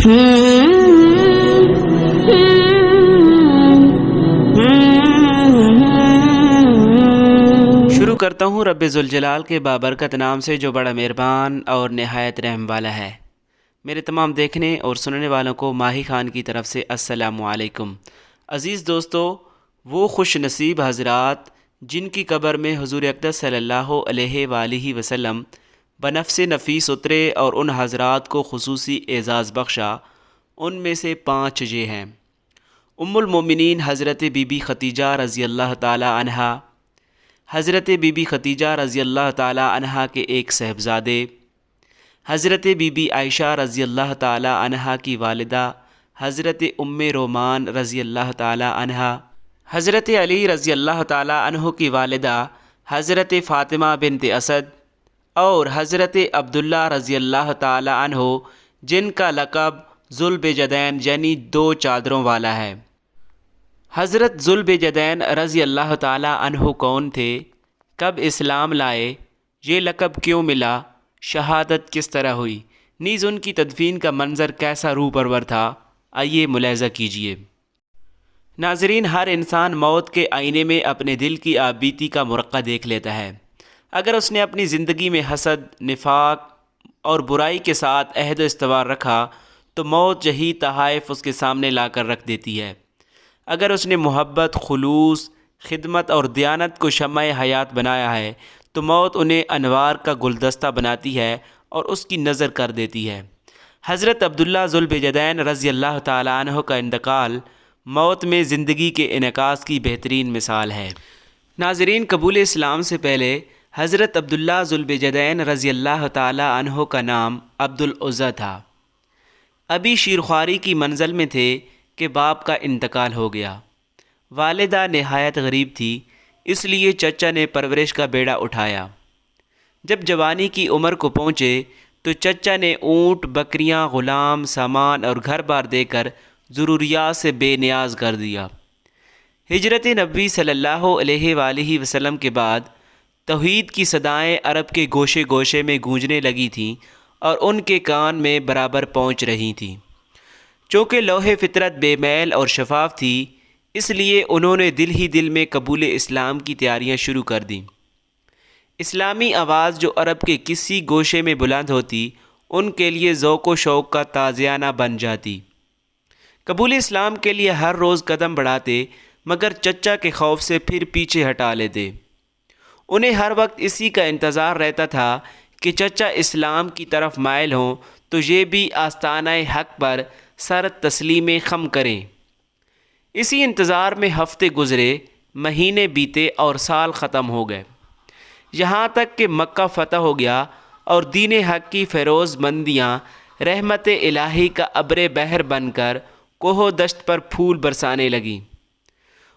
شروع کرتا ہوں رب ذوالجلال کے بابرکت نام سے جو بڑا مہربان اور نہایت رحم والا ہے۔ میرے تمام دیکھنے اور سننے والوں کو ماہی خان کی طرف سے السلام علیکم۔ عزیز دوستو، وہ خوش نصیب حضرات جن کی قبر میں حضور اقدس صلی اللہ علیہ وآلہ وسلم بنفس نفیس اترے اور ان حضرات کو خصوصی اعزاز بخشا، ان میں سے 5 یہ ہیں: ام المومنین حضرت بی بی ختیجہ رضی اللہ تعالی عنہا، حضرت بی بی ختیجہ رضی اللہ تعالی عنہا کے ایک صاحبزادے، حضرت بی بی عائشہ رضی اللہ تعالی عنہا کی والدہ حضرت ام رومان رضی اللہ تعالی عنہا، حضرت علی رضی اللہ تعالی عنہ کی والدہ حضرت فاطمہ بنت اسد، اور حضرت عبداللہ رضی اللہ تعالی عنہ جن کا لقب ذوالبجدین یعنی 2 چادروں والا ہے۔ حضرت ذوالبجدین رضی اللہ تعالی عنہ کون تھے؟ کب اسلام لائے؟ یہ لقب کیوں ملا؟ شہادت کس طرح ہوئی؟ نیز ان کی تدفین کا منظر کیسا روح پرور تھا؟ آئیے ملاحظہ کیجیے۔ ناظرین، ہر انسان موت کے آئینے میں اپنے دل کی آپ بیتی کا مرقع دیکھ لیتا ہے۔ اگر اس نے اپنی زندگی میں حسد، نفاق اور برائی کے ساتھ عہد و استوار رکھا تو موت یہی تحائف اس کے سامنے لا کر رکھ دیتی ہے۔ اگر اس نے محبت، خلوص، خدمت اور دیانت کو شمع حیات بنایا ہے تو موت انہیں انوار کا گلدستہ بناتی ہے اور اس کی نظر کر دیتی ہے۔ حضرت عبداللہ ذوالبجدین رضی اللہ تعالی عنہ کا انتقال موت میں زندگی کے انعکاس کی بہترین مثال ہے۔ ناظرین، قبول اسلام سے پہلے حضرت عبداللہ ذوالبجدین رضی اللہ تعالی عنہ کا نام عبدالعزیٰ تھا۔ ابھی شیرخواری کی منزل میں تھے کہ باپ کا انتقال ہو گیا۔ والدہ نہایت غریب تھی، اس لیے چچا نے پرورش کا بیڑا اٹھایا۔ جب جوانی کی عمر کو پہنچے تو چچا نے اونٹ، بکریاں، غلام، سامان اور گھر بار دے کر ضروریات سے بے نیاز کر دیا۔ ہجرت نبوی صلی اللہ علیہ وآلہ وسلم کے بعد توحید کی صدائیں عرب کے گوشے گوشے میں گونجنے لگی تھیں اور ان کے کان میں برابر پہنچ رہی تھیں۔ چونکہ لوح فطرت بے میل اور شفاف تھی، اس لیے انہوں نے دل ہی دل میں قبول اسلام کی تیاریاں شروع کر دیں۔ اسلامی آواز جو عرب کے کسی گوشے میں بلند ہوتی، ان کے لیے ذوق و شوق کا تازیانہ بن جاتی۔ قبول اسلام کے لیے ہر روز قدم بڑھاتے، مگر چچا کے خوف سے پھر پیچھے ہٹا لیتے۔ انہیں ہر وقت اسی کا انتظار رہتا تھا کہ چچا اسلام کی طرف مائل ہوں تو یہ بھی آستانہ حق پر سر تسلیم خم کریں۔ اسی انتظار میں ہفتے گزرے، مہینے بیتے اور سال ختم ہو گئے، یہاں تک کہ مکہ فتح ہو گیا اور دین حق کی فیروز مندیاں رحمت الہی کا ابر بحر بن کر کوہ و دشت پر پھول برسانے لگیں۔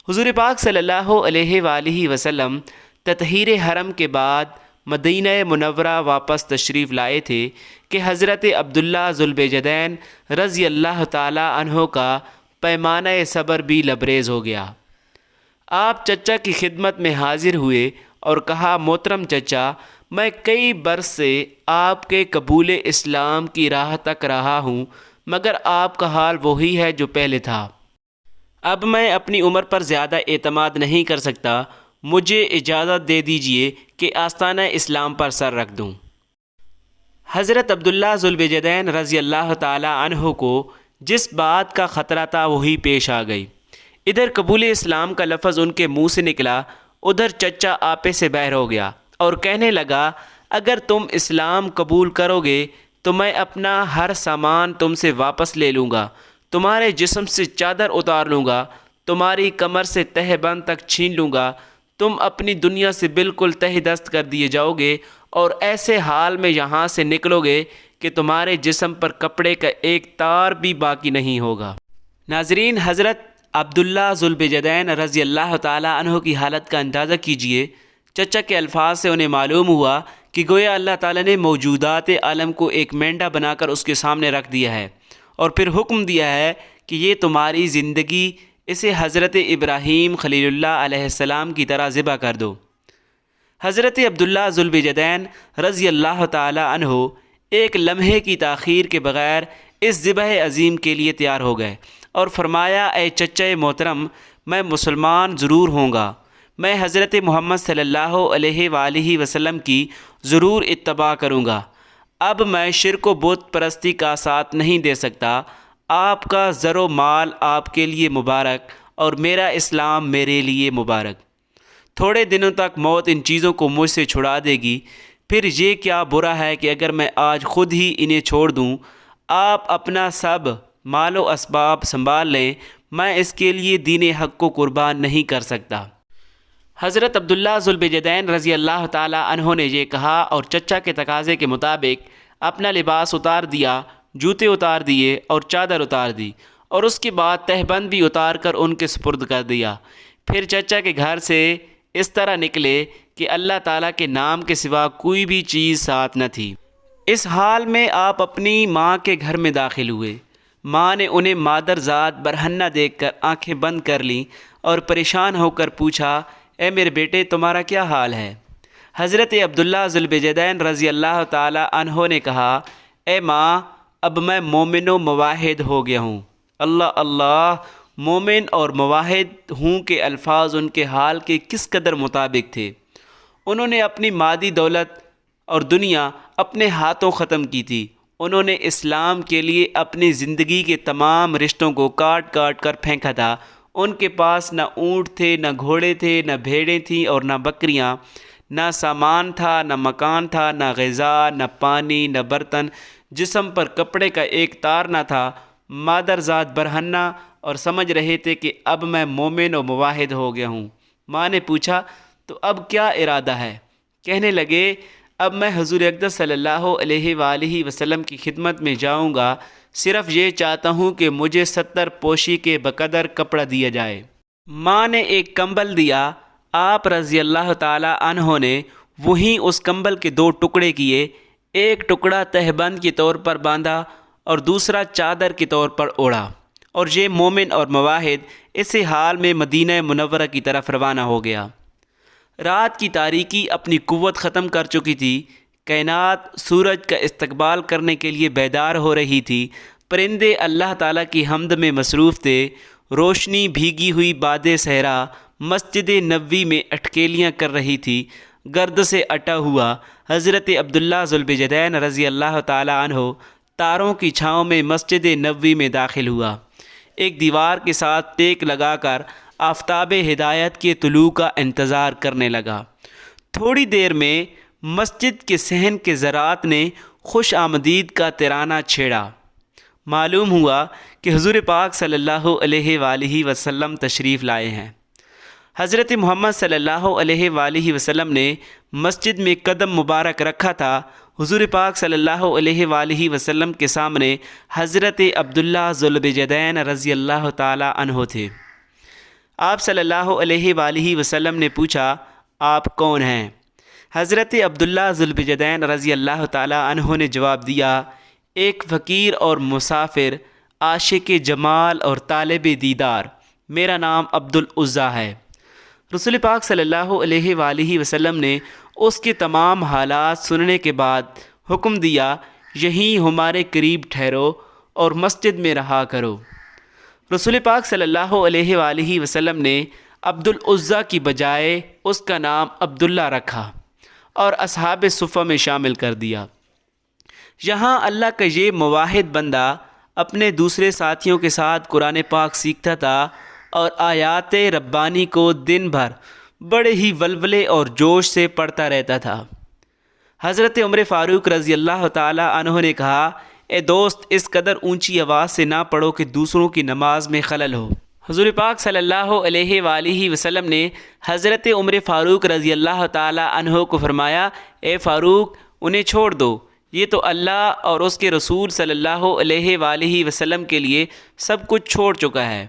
حضور پاک صلی اللہ علیہ وآلہ وسلم تطہیر حرم کے بعد مدینہ منورہ واپس تشریف لائے تھے کہ حضرت عبداللہ ذوالبجدین رضی اللہ تعالی عنہ کا پیمانہ صبر بھی لبریز ہو گیا۔ آپ چچا کی خدمت میں حاضر ہوئے اور کہا، محترم چچا، میں کئی برس سے آپ کے قبول اسلام کی راہ تک رہا ہوں، مگر آپ کا حال وہی ہے جو پہلے تھا۔ اب میں اپنی عمر پر زیادہ اعتماد نہیں کر سکتا، مجھے اجازت دے دیجئے کہ آستانہ اسلام پر سر رکھ دوں۔ حضرت عبداللہ ذوالبجدین رضی اللہ تعالی عنہ کو جس بات کا خطرہ تھا وہی پیش آ گئی۔ ادھر قبول اسلام کا لفظ ان کے منہ سے نکلا، ادھر چچا آپے سے بہر ہو گیا اور کہنے لگا، اگر تم اسلام قبول کرو گے تو میں اپنا ہر سامان تم سے واپس لے لوں گا، تمہارے جسم سے چادر اتار لوں گا، تمہاری کمر سے تہ بند تک چھین لوں گا، تم اپنی دنیا سے بالکل تہ دست کر دیے جاؤ گے اور ایسے حال میں یہاں سے نکلو گے کہ تمہارے جسم پر کپڑے کا ایک تار بھی باقی نہیں ہوگا۔ ناظرین، حضرت عبداللہ ذوالبجدین رضی اللہ تعالی عنہ کی حالت کا اندازہ کیجئے۔ چچا کے الفاظ سے انہیں معلوم ہوا کہ گویا اللہ تعالی نے موجودات عالم کو ایک مینڈا بنا کر اس کے سامنے رکھ دیا ہے اور پھر حکم دیا ہے کہ یہ تمہاری زندگی، اسے حضرت ابراہیم خلیل اللہ علیہ السلام کی طرح ذبح کر دو۔ حضرت عبداللہ ذوالبجدین رضی اللہ تعالی عنہ ایک لمحے کی تاخیر کے بغیر اس ذبح عظیم کے لیے تیار ہو گئے اور فرمایا اے چچا محترم، میں مسلمان ضرور ہوں گا، میں حضرت محمد صلی اللہ علیہ وآلہ وسلم کی ضرور اتباع کروں گا، اب میں شرک و بت پرستی کا ساتھ نہیں دے سکتا، آپ کا زر و مال آپ کے لیے مبارک اور میرا اسلام میرے لیے مبارک۔ تھوڑے دنوں تک موت ان چیزوں کو مجھ سے چھڑا دے گی، پھر یہ کیا برا ہے کہ اگر میں آج خود ہی انہیں چھوڑ دوں، آپ اپنا سب مال و اسباب سنبھال لیں، میں اس کے لیے دین حق کو قربان نہیں کر سکتا۔ حضرت عبداللہ ذوالبجدین رضی اللہ تعالی عنہ نے یہ کہا اور چچا کے تقاضے کے مطابق اپنا لباس اتار دیا، جوتے اتار دیے اور چادر اتار دی، اور اس کے بعد تہبند بھی اتار کر ان کے سپرد کر دیا۔ پھر چچا کے گھر سے اس طرح نکلے کہ اللہ تعالیٰ کے نام کے سوا کوئی بھی چیز ساتھ نہ تھی۔ اس حال میں آپ اپنی ماں کے گھر میں داخل ہوئے۔ ماں نے انہیں مادر ذات برہنہ دیکھ کر آنکھیں بند کر لیں اور پریشان ہو کر پوچھا، اے میرے بیٹے، تمہارا کیا حال ہے؟ حضرت عبداللہ ذوالبجدین رضی اللہ تعالی عنہ نے کہا، اے ماں، اب میں مومن و موحد ہو گیا ہوں۔ اللہ اللہ، مومن اور موحد ہوں کے الفاظ ان کے حال کے کس قدر مطابق تھے۔ انہوں نے اپنی مادی دولت اور دنیا اپنے ہاتھوں ختم کی تھی۔ انہوں نے اسلام کے لیے اپنی زندگی کے تمام رشتوں کو کاٹ کاٹ کر پھینکا تھا۔ ان کے پاس نہ اونٹ تھے، نہ گھوڑے تھے، نہ بھیڑیں تھیں اور نہ بکریاں، نہ سامان تھا، نہ مکان تھا، نہ غذا، نہ پانی، نہ برتن، جسم پر کپڑے کا ایک تار نہ تھا۔ مادر ذات برہنہ اور سمجھ رہے تھے کہ اب میں مومن و موحد ہو گیا ہوں۔ ماں نے پوچھا، تو اب کیا ارادہ ہے؟ کہنے لگے، اب میں حضور اقدس صلی اللہ علیہ وآلہ وسلم کی خدمت میں جاؤں گا، صرف یہ چاہتا ہوں کہ مجھے 70 پوشی کے بقدر کپڑا دیا جائے۔ ماں نے ایک کمبل دیا۔ آپ رضی اللہ تعالی عنہ نے وہیں اس کمبل کے 2 ٹکڑے کیے، ایک ٹکڑا تہبند کے طور پر باندھا اور دوسرا چادر کے طور پر اوڑھا، اور یہ مومن اور موحد اسی حال میں مدینہ منورہ کی طرف روانہ ہو گیا۔ رات کی تاریکی اپنی قوت ختم کر چکی تھی۔ کائنات سورج کا استقبال کرنے کے لیے بیدار ہو رہی تھی۔ پرندے اللہ تعالیٰ کی حمد میں مصروف تھے۔ روشنی بھیگی ہوئی باد صحرا مسجد نبوی میں اٹکیلیاں کر رہی تھی۔ گرد سے اٹا ہوا حضرت عبداللہ ذوالبجدین رضی اللہ تعالی عنہ تاروں کی چھاؤں میں مسجد نبوی میں داخل ہوا۔ ایک دیوار کے ساتھ ٹیک لگا کر آفتاب ہدایت کے طلوع کا انتظار کرنے لگا۔ تھوڑی دیر میں مسجد کے صحن کے ذرات نے خوش آمدید کا ترانہ چھیڑا۔ معلوم ہوا کہ حضور پاک صلی اللہ علیہ وآلہ وسلم تشریف لائے ہیں۔ حضرت محمد صلی اللہ علیہ وآلہ وسلم نے مسجد میں قدم مبارک رکھا تھا۔ حضور پاک صلی اللہ علیہ وآلہ وسلم کے سامنے حضرت عبداللہ ذوالبجدین رضی اللہ تعالی عنہ تھے۔ آپ صلی اللہ علیہ وآلہ وسلم نے پوچھا، آپ کون ہیں؟ حضرت عبداللہ ذوالبجدین رضی اللہ تعالی عنہ نے جواب دیا، ایک فقیر اور مسافر، عاشق جمال اور طالب دیدار، میرا نام عبدالعزیٰ ہے۔ رسول پاک صلی اللہ علیہ وآلہ وسلم نے اس کے تمام حالات سننے کے بعد حکم دیا، یہیں ہمارے قریب ٹھہرو اور مسجد میں رہا کرو۔ رسول پاک صلی اللہ علیہ وآلہ وسلم نے عبدالعزیٰ کی بجائے اس کا نام عبداللہ رکھا اور اصحاب صفہ میں شامل کر دیا۔ یہاں اللہ کا یہ موحد بندہ اپنے دوسرے ساتھیوں کے ساتھ قرآن پاک سیکھتا تھا اور آیات ربانی کو دن بھر بڑے ہی ولولے اور جوش سے پڑھتا رہتا تھا۔ حضرت عمر فاروق رضی اللہ تعالی عنہ نے کہا، اے دوست، اس قدر اونچی آواز سے نہ پڑھو کہ دوسروں کی نماز میں خلل ہو۔ حضور پاک صلی اللہ علیہ وآلہ وسلم نے حضرت عمر فاروق رضی اللہ تعالی عنہ کو فرمایا، اے فاروق، انہیں چھوڑ دو، یہ تو اللہ اور اس کے رسول صلی اللہ علیہ وآلہ وسلم کے لیے سب کچھ چھوڑ چکا ہے۔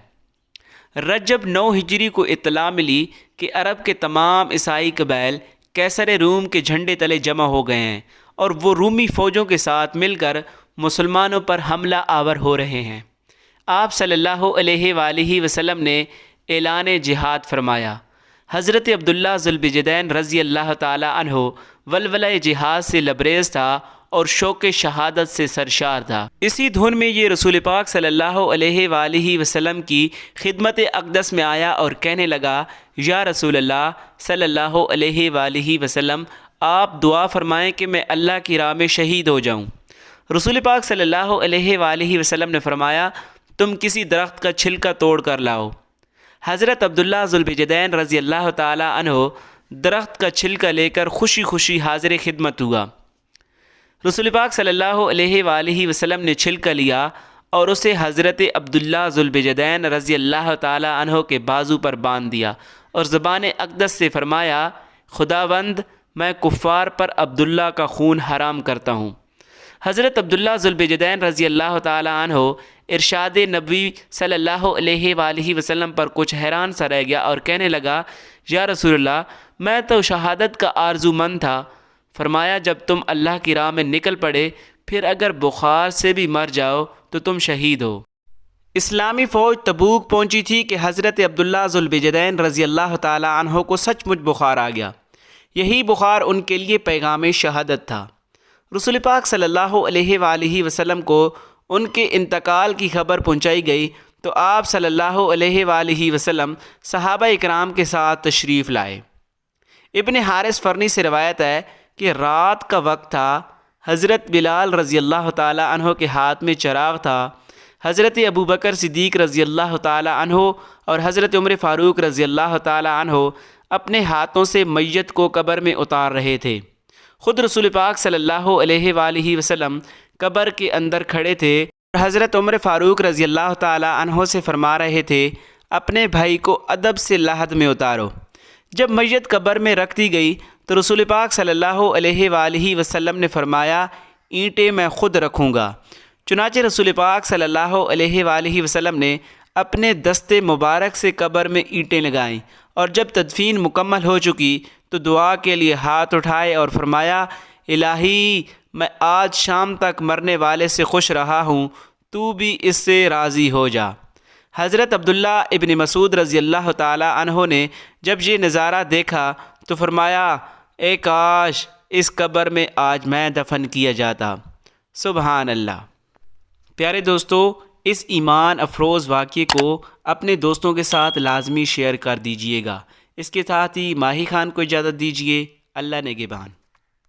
رجب 9 ہجری کو اطلاع ملی کہ عرب کے تمام عیسائی قبائل قیصر روم کے جھنڈے تلے جمع ہو گئے ہیں اور وہ رومی فوجوں کے ساتھ مل کر مسلمانوں پر حملہ آور ہو رہے ہیں۔ آپ صلی اللہ علیہ وآلہ وسلم نے اعلان جہاد فرمایا۔ حضرت عبداللہ ذوالبجدین رضی اللہ تعالی عنہ ولولہ جہاد سے لبریز تھا اور شوق شہادت سے سرشار تھا۔ اسی دھن میں یہ رسول پاک صلی اللہ علیہ وآلہ وسلم کی خدمت اقدس میں آیا اور کہنے لگا، یا رسول اللہ صلی اللہ علیہ وآلہ وسلم، آپ دعا فرمائیں کہ میں اللہ کی راہ میں شہید ہو جاؤں۔ رسول پاک صلی اللہ علیہ وآلہ وسلم نے فرمایا، تم کسی درخت کا چھلکا توڑ کر لاؤ۔ حضرت عبداللہ ذوالبجدین رضی اللہ تعالی عنہ درخت کا چھلکا لے کر خوشی خوشی حاضر خدمت ہوا۔ رسول پاک صلی اللہ علیہ وآلہ وسلم نے چھلکا لیا اور اسے حضرت عبداللہ ذوالبجدین رضی اللہ تعالی عنہ کے بازو پر باندھ دیا اور زبان اقدس سے فرمایا، خداوند میں کفار پر عبداللہ کا خون حرام کرتا ہوں۔ حضرت عبداللہ ذوالبجدین رضی اللہ تعالی عنہ ارشاد نبوی صلی اللہ علیہ وآلہ وسلم پر کچھ حیران سا رہ گیا اور کہنے لگا، یا رسول اللہ میں تو شہادت کا آرزو مند تھا۔ فرمایا، جب تم اللہ کی راہ میں نکل پڑے پھر اگر بخار سے بھی مر جاؤ تو تم شہید ہو۔ اسلامی فوج تبوک پہنچی تھی کہ حضرت عبداللہ ذوالبجدین رضی اللہ تعالی عنہ کو سچ مچ بخار آ گیا۔ یہی بخار ان کے لیے پیغام شہادت تھا۔ رسول پاک صلی اللہ علیہ وآلہ وسلم کو ان کے انتقال کی خبر پہنچائی گئی تو آپ صلی اللہ علیہ وآلہ وسلم صحابہ اکرام کے ساتھ تشریف لائے۔ ابن حارث فرنی سے روایت ہے کہ رات کا وقت تھا، حضرت بلال رضی اللہ تعالی عنہ کے ہاتھ میں چراغ تھا، حضرت ابوبکر صدیق رضی اللہ تعالی عنہ اور حضرت عمر فاروق رضی اللہ تعالی عنہ اپنے ہاتھوں سے میت کو قبر میں اتار رہے تھے۔ خود رسول پاک صلی اللہ علیہ وآلہ وسلم قبر کے اندر کھڑے تھے اور حضرت عمر فاروق رضی اللہ تعالی عنہ سے فرما رہے تھے، اپنے بھائی کو ادب سے لحد میں اتارو۔ جب میت قبر میں رکھ دی گئی تو رسول پاک صلی اللہ علیہ وآلہ وسلم نے فرمایا، اینٹیں میں خود رکھوں گا۔ چنانچہ رسول پاک صلی اللہ علیہ وآلہ وسلم نے اپنے دست مبارک سے قبر میں اینٹیں لگائیں اور جب تدفین مکمل ہو چکی تو دعا کے لیے ہاتھ اٹھائے اور فرمایا، الہی میں آج شام تک مرنے والے سے خوش رہا ہوں، تو بھی اس سے راضی ہو جا۔ حضرت عبداللہ ابن مسعود رضی اللہ تعالی عنہ نے جب یہ نظارہ دیکھا تو فرمایا، اے کاش اس قبر میں آج میں دفن کیا جاتا۔ سبحان اللہ۔ پیارے دوستو، اس ایمان افروز واقعے کو اپنے دوستوں کے ساتھ لازمی شیئر کر دیجئے گا۔ اس کے ساتھ ہی ماہی خان کو اجازت دیجیے۔ اللہ نگہبان۔